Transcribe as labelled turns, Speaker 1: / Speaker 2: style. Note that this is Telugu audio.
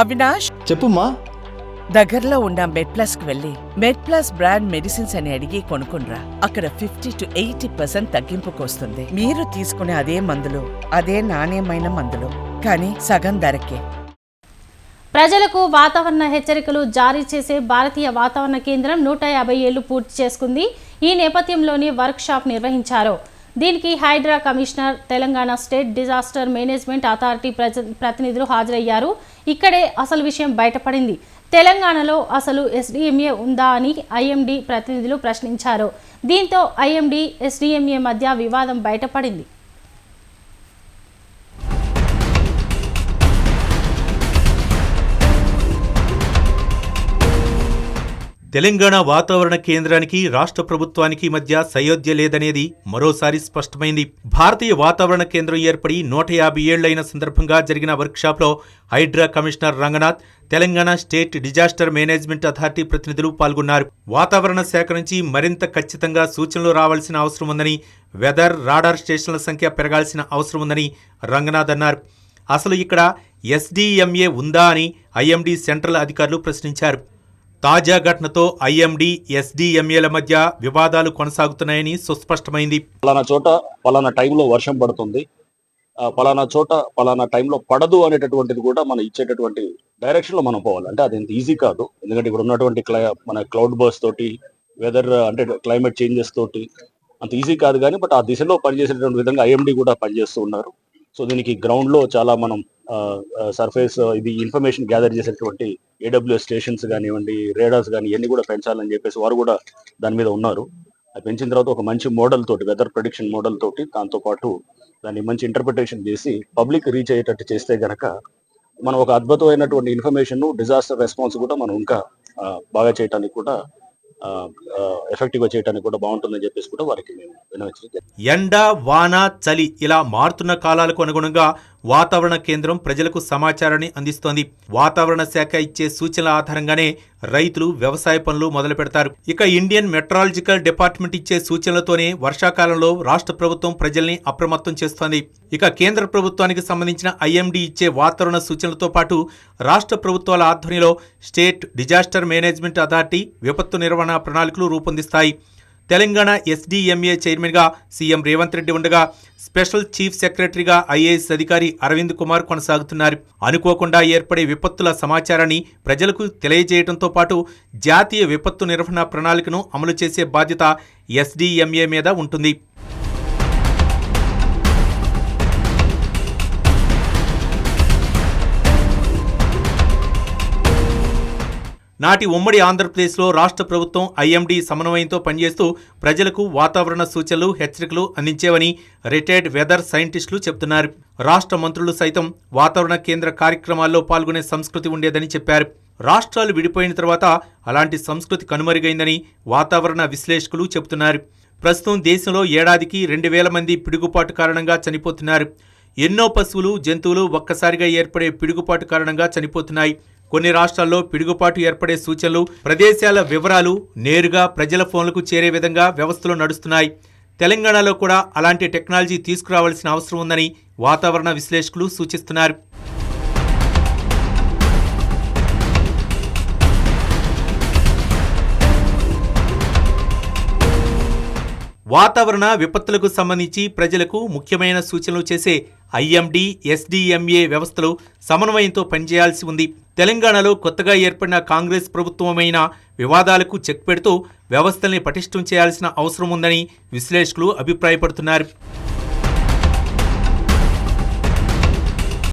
Speaker 1: అవినాష్,
Speaker 2: చెప్పుమా.
Speaker 1: దగ్గరలో ఉన్న మెడ్ప్లస్ కు వెళ్ళి మెడ్ప్లస్ బ్రాండ్ మెడిసిన్స్ అని అడిగి కొనుక్కునరా. అక్కడ 50 to 80% తగ్గింపుకు వస్తుంది. మీరు తీసుకునే అదే మందులు, అదే నాణ్యమైన మందులు, కానీ సగం ధరకే.
Speaker 3: ప్రజలకు వాతావరణ హెచ్చరికలు జారీ చేసే భారతీయ వాతావరణ కేంద్రం 150 ఏళ్లు పూర్తి చేసుకుంది. ఈ నేపథ్యంలోనే వర్క్ షాప్ నిర్వహించారు. దీనికి Hydraa commissioner, Telangana state disaster management authority ప్రతినిధులు హాజరయ్యారు. ఇక్కడే అసలు విషయం బయటపడింది. తెలంగాణలో అసలు ఎస్డిఎంఏ ఉందా అని ఐఎండీ ప్రతినిధులు ప్రశ్నించారు. దీంతో ఐఎండీ, ఎస్డిఎంఏ మధ్య వివాదం బయటపడింది.
Speaker 4: తెలంగాణ వాతావరణ కేంద్రానికి రాష్ట్ర ప్రభుత్వానికి మధ్య సయోధ్య లేదనేది మరోసారి స్పష్టమైంది. భారతీయ వాతావరణ కేంద్రం ఏర్పడి 150 ఏళ్లైన సందర్భంగా జరిగిన వర్క్షాప్లో HYDRAA commissioner Ranganath, Telangana state disaster management authority ప్రతినిధులు పాల్గొన్నారు. వాతావరణ శాఖ నుంచి మరింత ఖచ్చితంగా సూచనలు రావాల్సిన అవసరం ఉందని, వెదర్ రాడార్ స్టేషన్ల సంఖ్య పెరగాల్సిన అవసరం ఉందని రంగనాథ్ అన్నారు. అసలు ఇక్కడ ఎస్డిఎంఏ ఉందా అని ఐఎండీ సెంట్రల్ అధికారులు ప్రశ్నించారు. తాజా ఘటనతో ఐఎండీ, ఎస్డిఎంఏల మధ్య వివాదాలు కొనసాగుతున్నాయని సుస్పష్టమైంది.
Speaker 5: పలానా చోట పలానా టైంలో వర్షం పడుతుంది, పలానా చోట పలానా టైంలో పడదు అనేటటువంటిది కూడా మనం ఇచ్చేటటువంటి డైరెక్షన్ లో మనం పోవాలి. అంటే అది ఎంత ఈజీ కాదు. ఎందుకంటే ఇక్కడ ఉన్నటువంటి మన క్లౌడ్ బర్స్ తోటి, వెదర్ అంటే క్లైమేట్ చేంజెస్ తోటి అంత ఈజీ కాదు. కానీ బట్ ఆ దిశలో పనిచేసేటువంటి విధంగా ఐఎండీ కూడా పనిచేస్తూ ఉన్నారు. సో దీనికి గ్రౌండ్ లో చాలా మనం సర్ఫేస్ ఇది ఇన్ఫర్మేషన్ గ్యాదర్ చేసేటువంటి ఏడబ్ల్యూఎస్ స్టేషన్స్ కానివ్వండి, రేడార్స్ కానీ ఇవన్నీ కూడా పెంచాలని చెప్పేసి వారు కూడా దాని మీద ఉన్నారు. అది పెంచిన తర్వాత ఒక మంచి మోడల్ తోటి, వెదర్ ప్రెడిక్షన్ మోడల్ తోటి, దాంతో పాటు దాన్ని మంచి ఇంటర్ప్రిటేషన్ చేసి పబ్లిక్ రీచ్ అయ్యేటట్టు చేస్తే గనక మనం ఒక అద్భుతమైనటువంటి ఇన్ఫర్మేషన్, డిజాస్టర్ రెస్పాన్స్ కూడా మనం ఇంకా బాగా చేయడానికి కూడా ఎఫెక్టివ్ గా చేయడానికి కూడా బాగుంటుందని చెప్పేసి కూడా వారికి మేము వినవచ్చు.
Speaker 4: ఎండ, వాన, చలి ఇలా మారుతున్న కాలాలకు అనుగుణంగా వాతావరణ కేంద్రం ప్రజలకు సమాచారాన్ని అందిస్తోంది. వాతావరణ శాఖ ఇచ్చే సూచనల ఆధారంగానే రైతులు వ్యవసాయ పనులు మొదలు పెడతారు. ఇక ఇండియన్ మెట్రాలజికల్ డిపార్ట్మెంట్ ఇచ్చే సూచనలతోనే వర్షాకాలంలో రాష్ట్ర ప్రభుత్వం ప్రజల్ని అప్రమత్తం చేస్తోంది. ఇక కేంద్ర ప్రభుత్వానికి సంబంధించిన ఐఎండీ ఇచ్చే వాతావరణ సూచనలతో పాటు రాష్ట్ర ప్రభుత్వాల ఆధ్వర్యంలో స్టేట్ డిజాస్టర్ మేనేజ్మెంట్ అథారిటీ విపత్తు నిర్వహణ ప్రణాళికలు రూపొందిస్తాయి. తెలంగాణ ఎస్డిఎంఏ చైర్మన్గా సీఎం రేవంత్ రెడ్డి ఉండగా స్పెషల్ చీఫ్ సెక్రటరీగా ఐఏఎస్ అధికారి అరవింద్ కుమార్ కొనసాగుతున్నారు. అనుకోకుండా ఏర్పడే విపత్తుల సమాచారాన్ని ప్రజలకు తెలియజేయడంతో పాటు జాతీయ విపత్తు నిర్వహణ ప్రణాళికను అమలు చేసే బాధ్యత ఎస్డిఎంఏ మీద ఉంటుంది. నాటి ఉమ్మడి ఆంధ్రప్రదేశ్లో రాష్ట్ర ప్రభుత్వం ఐఎండీ సమన్వయంతో పనిచేస్తూ ప్రజలకు వాతావరణ సూచనలు, హెచ్చరికలు అందించేవని రిటైర్డ్ వెదర్ సైంటిస్టులు చెబుతున్నారు. రాష్ట్ర మంత్రులు సైతం వాతావరణ కేంద్ర కార్యక్రమాల్లో పాల్గొనే సంస్కృతి ఉండేదని చెప్పారు. రాష్ట్రాలు విడిపోయిన తర్వాత అలాంటి సంస్కృతి కనుమరుగైందని వాతావరణ విశ్లేషకులు చెబుతున్నారు. ప్రస్తుతం దేశంలో ఏడాదికి 2000 మంది పిడుగుపాటు కారణంగా చనిపోతున్నారు. ఎన్నో పశువులు, జంతువులు ఒక్కసారిగా ఏర్పడే పిడుగుపాటు కారణంగా చనిపోతున్నాయి. కొన్ని రాష్ట్రాల్లో పిడుగుపాటు ఏర్పడే సూచనలు, ప్రదేశాల వివరాలు నేరుగా ప్రజల ఫోన్లకు చేరే విధంగా వ్యవస్థలు నడుస్తున్నాయి. తెలంగాణలో కూడా అలాంటి టెక్నాలజీ తీసుకురావాల్సిన అవసరం ఉందని వాతావరణ విశ్లేషకులు సూచిస్తున్నారు. వాతావరణ విపత్తులకు సంబంధించి ప్రజలకు ముఖ్యమైన సూచనలు చేసే ఐఎండీ, ఎస్డిఎంఏ వ్యవస్థలు సమన్వయంతో పనిచేయాల్సి ఉంది. తెలంగాణలో కొత్తగా ఏర్పడిన కాంగ్రెస్ ప్రభుత్వమైన వివాదాలకు చెక్ పెడుతూ వ్యవస్థల్ని పటిష్టం చేయాల్సిన అవసరం ఉందని విశ్లేషకులు అభిప్రాయపడుతున్నారు.